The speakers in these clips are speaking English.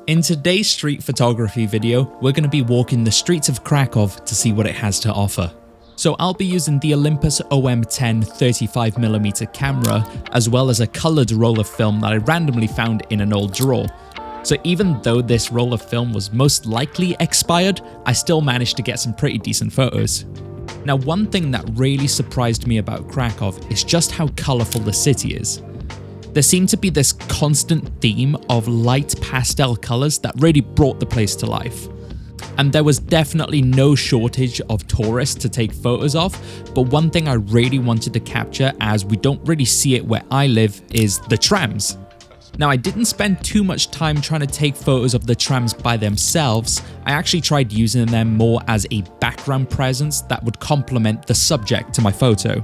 In today's street photography video, we're going to be walking the streets of Krakow to see what it has to offer. So I'll be using the Olympus OM-10 35mm camera, as well as a coloured roll of film that I randomly found in an old drawer. So even though this roll of film was most likely expired, I still managed to get some pretty decent photos. Now, one thing that really surprised me about Krakow is just how colourful the city is. There seemed to be this constant theme of light pastel colours that really brought the place to life. And there was definitely no shortage of tourists to take photos of, but one thing I really wanted to capture, as we don't really see it where I live, is the trams. Now, I didn't spend too much time trying to take photos of the trams by themselves. I actually tried using them more as a background presence that would complement the subject to my photo.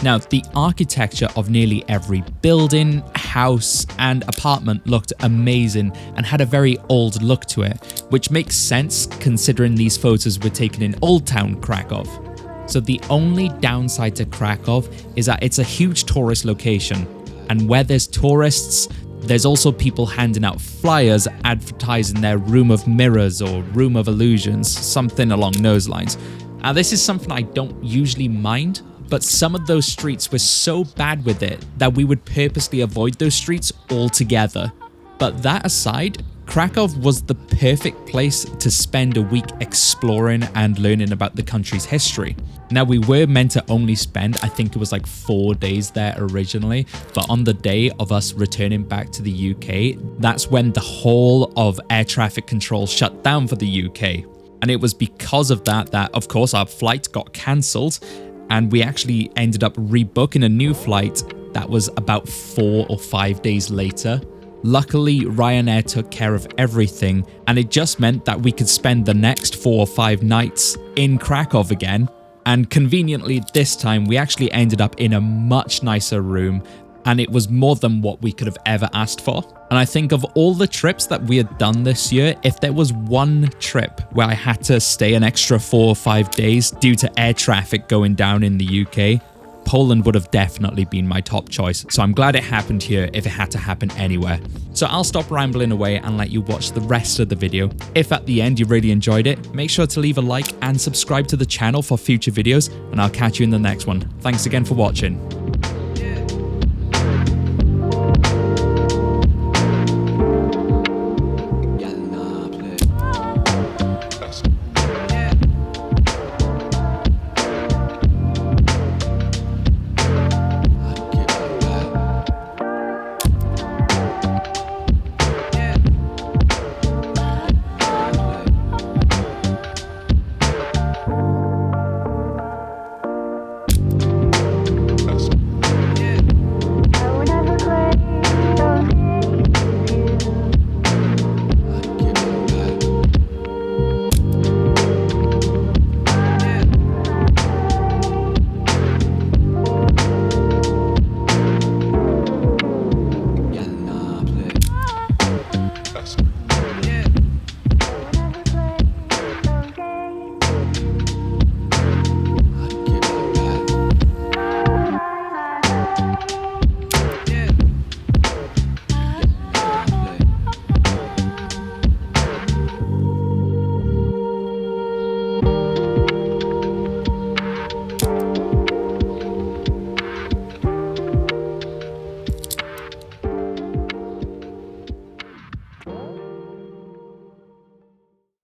Now, the architecture of nearly every building, house, and apartment looked amazing and had a very old look to it, which makes sense considering these photos were taken in Old Town Krakow. So the only downside to Krakow is that it's a huge tourist location, and where there's tourists, there's also people handing out flyers advertising their room of mirrors or room of illusions, something along those lines. Now, this is something I don't usually mind, but some of those streets were so bad with it that we would purposely avoid those streets altogether. But that aside, Krakow was the perfect place to spend a week exploring and learning about the country's history. Now, we were meant to only spend, I think it was like 4 days there originally, but on the day of us returning back to the UK, that's when the whole of air traffic control shut down for the UK. And it was because of that of course our flight got cancelled, and we actually ended up rebooking a new flight that was about 4 or 5 days later. Luckily, Ryanair took care of everything, and it just meant that we could spend the next 4 or 5 nights in Krakow again. And conveniently this time, we actually ended up in a much nicer room, and it was more than what we could have ever asked for. And I think of all the trips that we had done this year, if there was one trip where I had to stay an extra 4 or 5 days due to air traffic going down in the UK, Poland would have definitely been my top choice. So I'm glad it happened here if it had to happen anywhere. So I'll stop rambling away and let you watch the rest of the video. If at the end you really enjoyed it, make sure to leave a like and subscribe to the channel for future videos, and I'll catch you in the next one. Thanks again for watching.